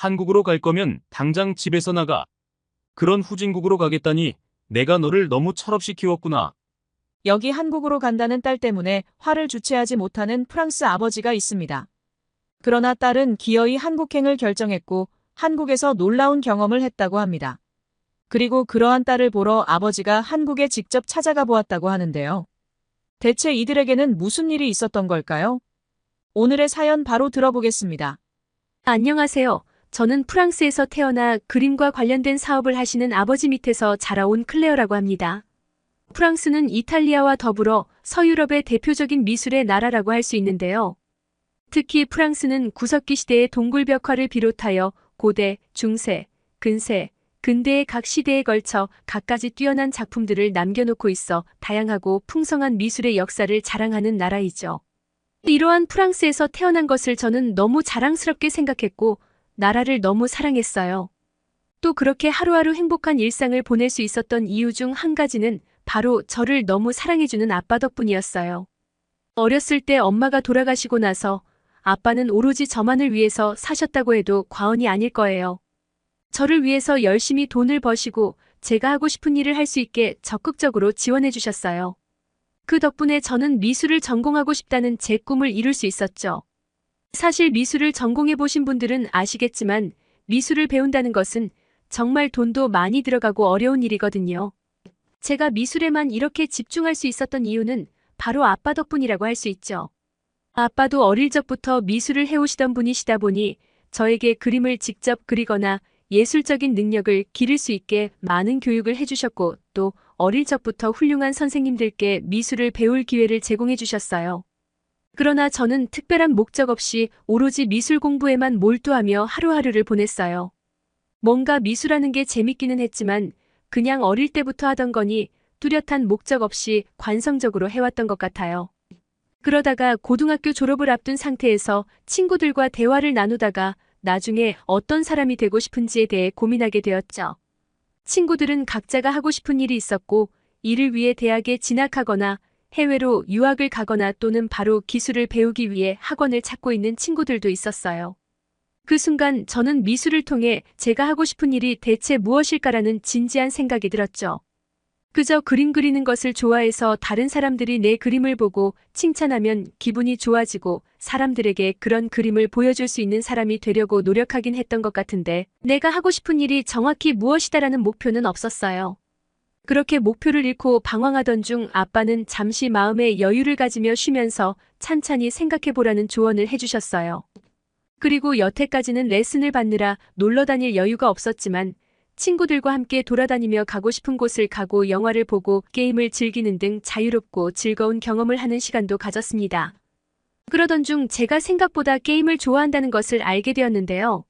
한국으로 갈 거면 당장 집에서 나가. 그런 후진국으로 가겠다니 내가 너를 너무 철없이 키웠구나. 여기 한국으로 간다는 딸 때문에 화를 주체하지 못하는 프랑스 아버지가 있습니다. 그러나 딸은 기어이 한국행을 결정했고 한국에서 놀라운 경험을 했다고 합니다. 그리고 그러한 딸을 보러 아버지가 한국에 직접 찾아가 보았다고 하는데요. 대체 이들에게는 무슨 일이 있었던 걸까요? 오늘의 사연 바로 들어보겠습니다. 안녕하세요. 저는 프랑스에서 태어나 그림과 관련된 사업을 하시는 아버지 밑에서 자라온 클레어라고 합니다. 프랑스는 이탈리아와 더불어 서유럽의 대표적인 미술의 나라라고 할 수 있는데요. 특히 프랑스는 구석기 시대의 동굴벽화를 비롯하여 고대, 중세, 근세, 근대의 각 시대에 걸쳐 갖가지 뛰어난 작품들을 남겨놓고 있어 다양하고 풍성한 미술의 역사를 자랑하는 나라이죠. 이러한 프랑스에서 태어난 것을 저는 너무 자랑스럽게 생각했고 나라를 너무 사랑했어요. 또 그렇게 하루하루 행복한 일상을 보낼 수 있었던 이유 중 한 가지는 바로 저를 너무 사랑해주는 아빠 덕분이었어요. 어렸을 때 엄마가 돌아가시고 나서 아빠는 오로지 저만을 위해서 사셨다고 해도 과언이 아닐 거예요. 저를 위해서 열심히 돈을 버시고 제가 하고 싶은 일을 할 수 있게 적극적으로 지원해 주셨어요. 그 덕분에 저는 미술을 전공하고 싶다는 제 꿈을 이룰 수 있었죠. 사실 미술을 전공해 보신 분들은 아시겠지만 미술을 배운다는 것은 정말 돈도 많이 들어가고 어려운 일이거든요. 제가 미술에만 이렇게 집중할 수 있었던 이유는 바로 아빠 덕분이라고 할 수 있죠. 아빠도 어릴 적부터 미술을 해오시던 분이시다 보니 저에게 그림을 직접 그리거나 예술적인 능력을 기를 수 있게 많은 교육을 해주셨고 또 어릴 적부터 훌륭한 선생님들께 미술을 배울 기회를 제공해 주셨어요. 그러나 저는 특별한 목적 없이 오로지 미술 공부에만 몰두하며 하루하루를 보냈어요. 뭔가 미술하는 게 재밌기는 했지만 그냥 어릴 때부터 하던 거니 뚜렷한 목적 없이 관성적으로 해왔던 것 같아요. 그러다가 고등학교 졸업을 앞둔 상태에서 친구들과 대화를 나누다가 나중에 어떤 사람이 되고 싶은지에 대해 고민하게 되었죠. 친구들은 각자가 하고 싶은 일이 있었고 이를 위해 대학에 진학하거나 해외로 유학을 가거나 또는 바로 기술을 배우기 위해 학원을 찾고 있는 친구들도 있었어요. 그 순간 저는 미술을 통해 제가 하고 싶은 일이 대체 무엇일까라는 진지한 생각이 들었죠. 그저 그림 그리는 것을 좋아해서 다른 사람들이 내 그림을 보고 칭찬하면 기분이 좋아지고 사람들에게 그런 그림을 보여줄 수 있는 사람이 되려고 노력하긴 했던 것 같은데 내가 하고 싶은 일이 정확히 무엇이다라는 목표는 없었어요. 그렇게 목표를 잃고 방황하던 중 아빠는 잠시 마음의 여유를 가지며 쉬면서 찬찬히 생각해보라는 조언을 해주셨어요. 그리고 여태까지는 레슨을 받느라 놀러 다닐 여유가 없었지만 친구들과 함께 돌아다니며 가고 싶은 곳을 가고 영화를 보고 게임을 즐기는 등 자유롭고 즐거운 경험을 하는 시간도 가졌습니다. 그러던 중 제가 생각보다 게임을 좋아한다는 것을 알게 되었는데요.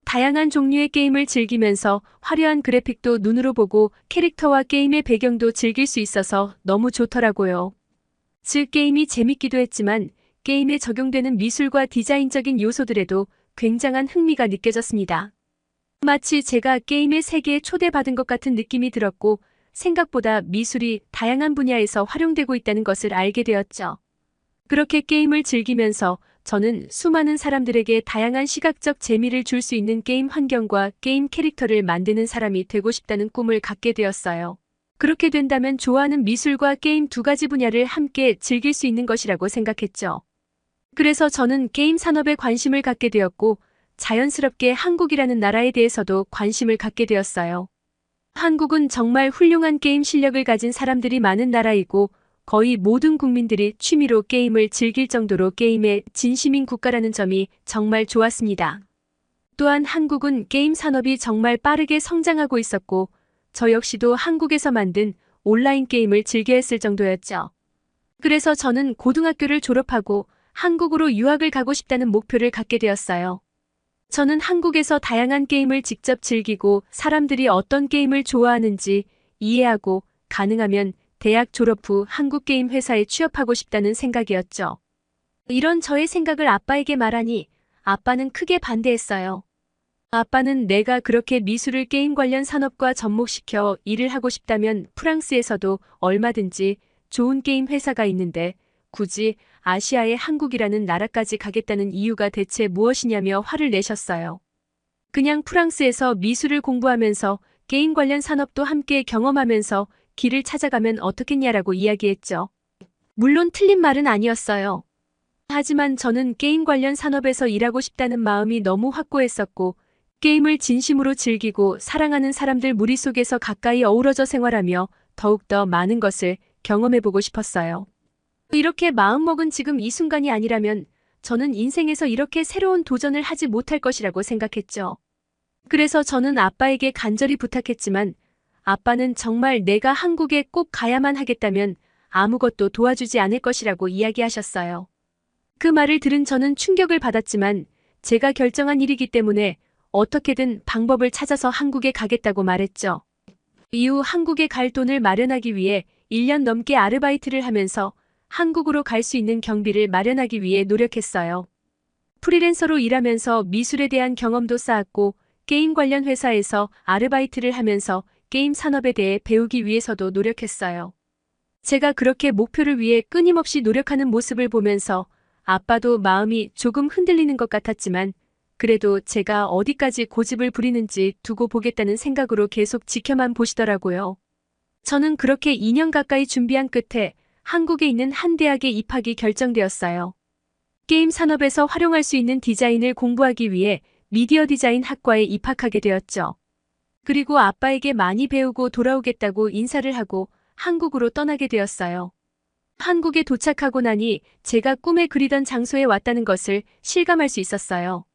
다양한 종류의 게임을 즐기면서 화려한 그래픽도 눈으로 보고 캐릭터와 게임의 배경도 즐길 수 있어서 너무 좋더라고요. 즉 게임이 재밌기도 했지만 게임에 적용되는 미술과 디자인적인 요소들에도 굉장한 흥미가 느껴졌습니다. 마치 제가 게임의 세계에 초대받은 것 같은 느낌이 들었고 생각보다 미술이 다양한 분야에서 활용되고 있다는 것을 알게 되었죠. 그렇게 게임을 즐기면서 저는 수많은 사람들에게 다양한 시각적 재미를 줄 수 있는 게임 환경과 게임 캐릭터를 만드는 사람이 되고 싶다는 꿈을 갖게 되었어요. 그렇게 된다면 좋아하는 미술과 게임 두 가지 분야를 함께 즐길 수 있는 것이라고 생각했죠. 그래서 저는 게임 산업에 관심을 갖게 되었고 자연스럽게 한국이라는 나라에 대해서도 관심을 갖게 되었어요. 한국은 정말 훌륭한 게임 실력을 가진 사람들이 많은 나라이고 거의 모든 국민들이 취미로 게임을 즐길 정도로 게임에 진심인 국가라는 점이 정말 좋았습니다. 또한 한국은 게임 산업이 정말 빠르게 성장하고 있었고 저 역시도 한국에서 만든 온라인 게임을 즐겨 했을 정도였죠. 그래서 저는 고등학교를 졸업하고 한국으로 유학을 가고 싶다는 목표를 갖게 되었어요. 저는 한국에서 다양한 게임을 직접 즐기고 사람들이 어떤 게임을 좋아하는지 이해하고 가능하면 대학 졸업 후 한국 게임 회사에 취업하고 싶다는 생각이었죠. 이런 저의 생각을 아빠에게 말하니 아빠는 크게 반대했어요. 아빠는 내가 그렇게 미술을 게임 관련 산업과 접목시켜 일을 하고 싶다면 프랑스에서도 얼마든지 좋은 게임 회사가 있는데 굳이 아시아의 한국이라는 나라까지 가겠다는 이유가 대체 무엇이냐며 화를 내셨어요. 그냥 프랑스에서 미술을 공부하면서 게임 관련 산업도 함께 경험하면서 길을 찾아가면 어떻겠냐라고 이야기했죠. 물론 틀린 말은 아니었어요. 하지만 저는 게임 관련 산업에서 일하고 싶다는 마음이 너무 확고했었고, 게임을 진심으로 즐기고 사랑하는 사람들 무리 속에서 가까이 어우러져 생활하며 더욱더 많은 것을 경험해보고 싶었어요. 이렇게 마음먹은 지금 이 순간이 아니라면 저는 인생에서 이렇게 새로운 도전을 하지 못할 것이라고 생각했죠. 그래서 저는 아빠에게 간절히 부탁했지만 아빠는 정말 내가 한국에 꼭 가야만 하겠다면 아무것도 도와주지 않을 것이라고 이야기하셨어요. 그 말을 들은 저는 충격을 받았지만 제가 결정한 일이기 때문에 어떻게든 방법을 찾아서 한국에 가겠다고 말했죠. 이후 한국에 갈 돈을 마련하기 위해 1년 넘게 아르바이트를 하면서 한국으로 갈 수 있는 경비를 마련하기 위해 노력했어요. 프리랜서로 일하면서 미술에 대한 경험도 쌓았고 게임 관련 회사에서 아르바이트를 하면서 게임 산업에 대해 배우기 위해서도 노력했어요. 제가 그렇게 목표를 위해 끊임없이 노력하는 모습을 보면서 아빠도 마음이 조금 흔들리는 것 같았지만 그래도 제가 어디까지 고집을 부리는지 두고 보겠다는 생각으로 계속 지켜만 보시더라고요. 저는 그렇게 2년 가까이 준비한 끝에 한국에 있는 한 대학에 입학이 결정되었어요. 게임 산업에서 활용할 수 있는 디자인을 공부하기 위해 미디어 디자인 학과에 입학하게 되었죠. 그리고 아빠에게 많이 배우고 돌아오겠다고 인사를 하고 한국으로 떠나게 되었어요. 한국에 도착하고 나니 제가 꿈에 그리던 장소에 왔다는 것을 실감할 수 있었어요.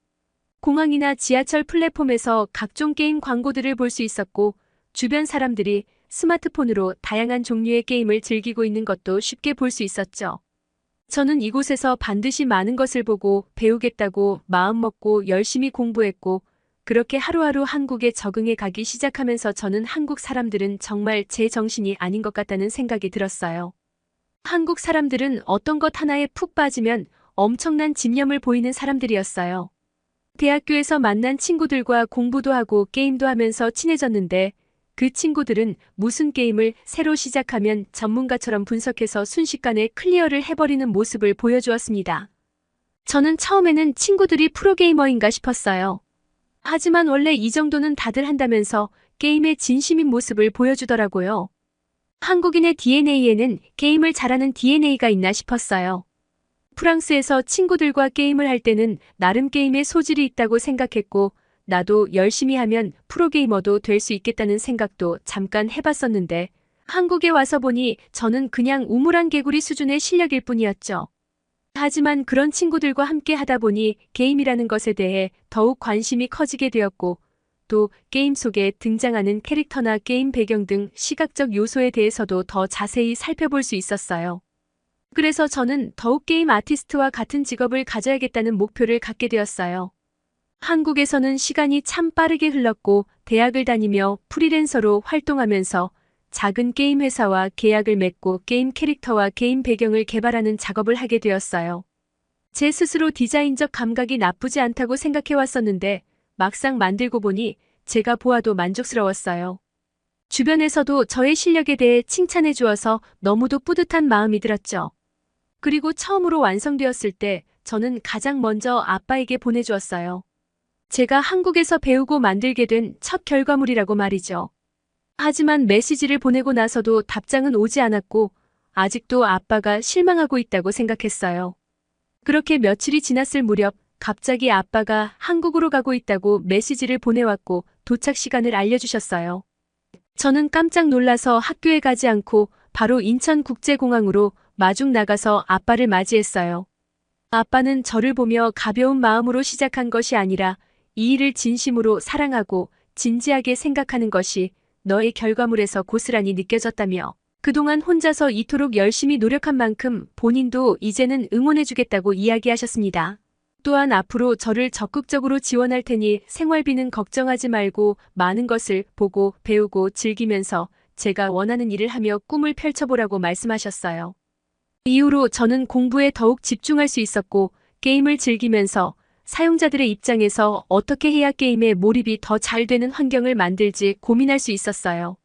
공항이나 지하철 플랫폼에서 각종 게임 광고들을 볼 수 있었고 주변 사람들이 스마트폰으로 다양한 종류의 게임을 즐기고 있는 것도 쉽게 볼 수 있었죠. 저는 이곳에서 반드시 많은 것을 보고 배우겠다고 마음먹고 열심히 공부했고 그렇게 하루하루 한국에 적응해 가기 시작하면서 저는 한국 사람들은 정말 제 정신이 아닌 것 같다는 생각이 들었어요. 한국 사람들은 어떤 것 하나에 푹 빠지면 엄청난 집념을 보이는 사람들이었어요. 대학교에서 만난 친구들과 공부도 하고 게임도 하면서 친해졌는데 그 친구들은 무슨 게임을 새로 시작하면 전문가처럼 분석해서 순식간에 클리어를 해버리는 모습을 보여주었습니다. 저는 처음에는 친구들이 프로게이머인가 싶었어요. 하지만 원래 이 정도는 다들 한다면서 게임의 진심인 모습을 보여주더라고요. 한국인의 DNA에는 게임을 잘하는 DNA가 있나 싶었어요. 프랑스에서 친구들과 게임을 할 때는 나름 게임의 소질이 있다고 생각했고 나도 열심히 하면 프로게이머도 될 수 있겠다는 생각도 잠깐 해봤었는데 한국에 와서 보니 저는 그냥 우물안 개구리 수준의 실력일 뿐이었죠. 하지만 그런 친구들과 함께 하다 보니 게임이라는 것에 대해 더욱 관심이 커지게 되었고 또 게임 속에 등장하는 캐릭터나 게임 배경 등 시각적 요소에 대해서도 더 자세히 살펴볼 수 있었어요. 그래서 저는 더욱 게임 아티스트와 같은 직업을 가져야겠다는 목표를 갖게 되었어요. 한국에서는 시간이 참 빠르게 흘렀고 대학을 다니며 프리랜서로 활동하면서 작은 게임 회사와 계약을 맺고 게임 캐릭터와 게임 배경을 개발하는 작업을 하게 되었어요. 제 스스로 디자인적 감각이 나쁘지 않다고 생각해 왔었는데 막상 만들고 보니 제가 보아도 만족스러웠어요. 주변에서도 저의 실력에 대해 칭찬해 주어서 너무도 뿌듯한 마음이 들었죠. 그리고 처음으로 완성되었을 때 저는 가장 먼저 아빠에게 보내주었어요. 제가 한국에서 배우고 만들게 된 첫 결과물이라고 말이죠. 하지만 메시지를 보내고 나서도 답장은 오지 않았고 아직도 아빠가 실망하고 있다고 생각했어요. 그렇게 며칠이 지났을 무렵 갑자기 아빠가 한국으로 가고 있다고 메시지를 보내왔고 도착 시간을 알려주셨어요. 저는 깜짝 놀라서 학교에 가지 않고 바로 인천국제공항으로 마중 나가서 아빠를 맞이했어요. 아빠는 저를 보며 가벼운 마음으로 시작한 것이 아니라 이 일을 진심으로 사랑하고 진지하게 생각하는 것이 너의 결과물에서 고스란히 느껴졌다며 그동안 혼자서 이토록 열심히 노력한 만큼 본인도 이제는 응원해주겠다고 이야기하셨습니다. 또한 앞으로 저를 적극적으로 지원할 테니 생활비는 걱정하지 말고 많은 것을 보고 배우고 즐기면서 제가 원하는 일을 하며 꿈을 펼쳐보라고 말씀하셨어요. 이후로 저는 공부에 더욱 집중할 수 있었고 게임을 즐기면서 사용자들의 입장에서 어떻게 해야 게임에 몰입이 더 잘 되는 환경을 만들지 고민할 수 있었어요.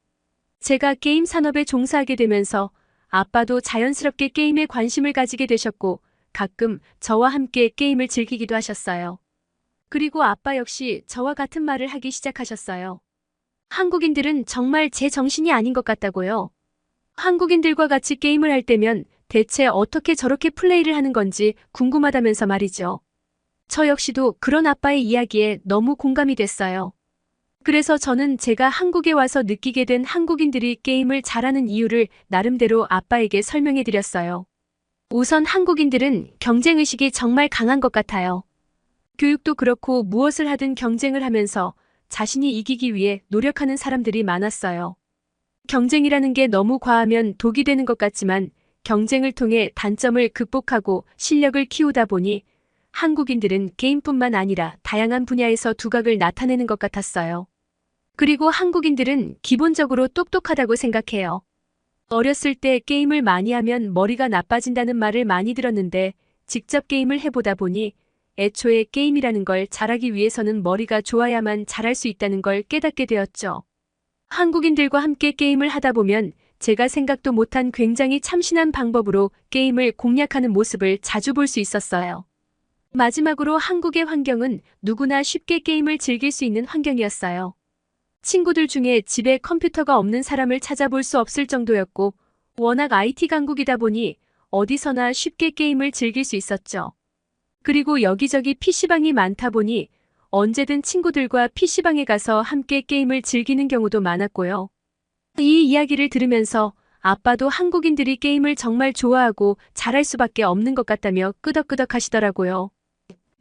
제가 게임 산업에 종사하게 되면서 아빠도 자연스럽게 게임에 관심을 가지게 되셨고 가끔 저와 함께 게임을 즐기기도 하셨어요. 그리고 아빠 역시 저와 같은 말을 하기 시작하셨어요. 한국인들은 정말 제 정신이 아닌 것 같다고요. 한국인들과 같이 게임을 할 때면 대체 어떻게 저렇게 플레이를 하는 건지 궁금하다면서 말이죠. 저 역시도 그런 아빠의 이야기에 너무 공감이 됐어요. 그래서 저는 제가 한국에 와서 느끼게 된 한국인들이 게임을 잘하는 이유를 나름대로 아빠에게 설명해 드렸어요. 우선 한국인들은 경쟁의식이 정말 강한 것 같아요. 교육도 그렇고 무엇을 하든 경쟁을 하면서 자신이 이기기 위해 노력하는 사람들이 많았어요. 경쟁이라는 게 너무 과하면 독이 되는 것 같지만 경쟁을 통해 단점을 극복하고 실력을 키우다 보니 한국인들은 게임뿐만 아니라 다양한 분야에서 두각을 나타내는 것 같았어요. 그리고 한국인들은 기본적으로 똑똑하다고 생각해요. 어렸을 때 게임을 많이 하면 머리가 나빠진다는 말을 많이 들었는데 직접 게임을 해보다 보니 애초에 게임이라는 걸 잘하기 위해서는 머리가 좋아야만 잘할 수 있다는 걸 깨닫게 되었죠. 한국인들과 함께 게임을 하다 보면 제가 생각도 못한 굉장히 참신한 방법으로 게임을 공략하는 모습을 자주 볼 수 있었어요. 마지막으로 한국의 환경은 누구나 쉽게 게임을 즐길 수 있는 환경이었어요. 친구들 중에 집에 컴퓨터가 없는 사람을 찾아볼 수 없을 정도였고 워낙 IT 강국이다 보니 어디서나 쉽게 게임을 즐길 수 있었죠. 그리고 여기저기 PC방이 많다 보니 언제든 친구들과 PC방에 가서 함께 게임을 즐기는 경우도 많았고요. 이 이야기를 들으면서 아빠도 한국인들이 게임을 정말 좋아하고 잘할 수밖에 없는 것 같다며 끄덕끄덕 하시더라고요.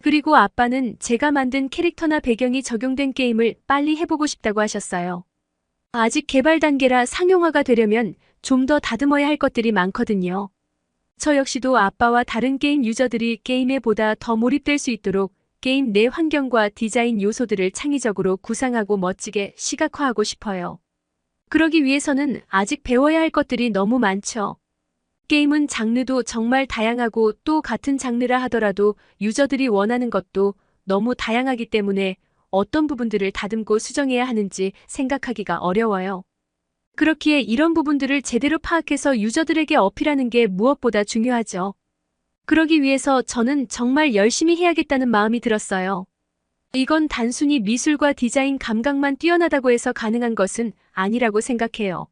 그리고 아빠는 제가 만든 캐릭터나 배경이 적용된 게임을 빨리 해보고 싶다고 하셨어요. 아직 개발 단계라 상용화가 되려면 좀 더 다듬어야 할 것들이 많거든요. 저 역시도 아빠와 다른 게임 유저들이 게임에 보다 더 몰입될 수 있도록 게임 내 환경과 디자인 요소들을 창의적으로 구상하고 멋지게 시각화하고 싶어요. 그러기 위해서는 아직 배워야 할 것들이 너무 많죠. 게임은 장르도 정말 다양하고 또 같은 장르라 하더라도 유저들이 원하는 것도 너무 다양하기 때문에 어떤 부분들을 다듬고 수정해야 하는지 생각하기가 어려워요. 그렇기에 이런 부분들을 제대로 파악해서 유저들에게 어필하는 게 무엇보다 중요하죠. 그러기 위해서 저는 정말 열심히 해야겠다는 마음이 들었어요. 이건 단순히 미술과 디자인 감각만 뛰어나다고 해서 가능한 것은 아니라고 생각해요.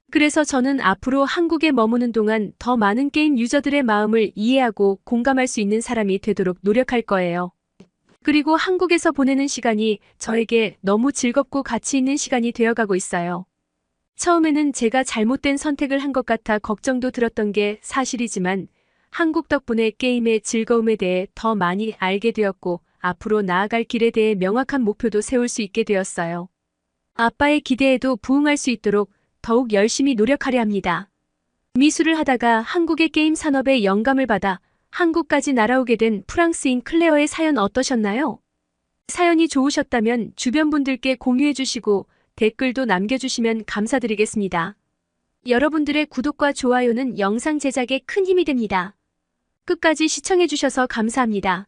그래서 저는 앞으로 한국에 머무는 동안 더 많은 게임 유저들의 마음을 이해하고 공감할 수 있는 사람이 되도록 노력할 거예요. 그리고 한국에서 보내는 시간이 저에게 너무 즐겁고 가치 있는 시간이 되어가고 있어요. 처음에는 제가 잘못된 선택을 한 것 같아 걱정도 들었던 게 사실이지만 한국 덕분에 게임의 즐거움에 대해 더 많이 알게 되었고 앞으로 나아갈 길에 대해 명확한 목표도 세울 수 있게 되었어요. 아빠의 기대에도 부응할 수 있도록 더욱 열심히 노력하려 합니다. 미술을 하다가 한국의 게임 산업에 영감을 받아 한국까지 날아오게 된 프랑스인 클레어의 사연 어떠셨나요? 사연이 좋으셨다면 주변 분들께 공유해 주시고 댓글도 남겨주시면 감사드리겠습니다. 여러분들의 구독과 좋아요는 영상 제작에 큰 힘이 됩니다. 끝까지 시청해 주셔서 감사합니다.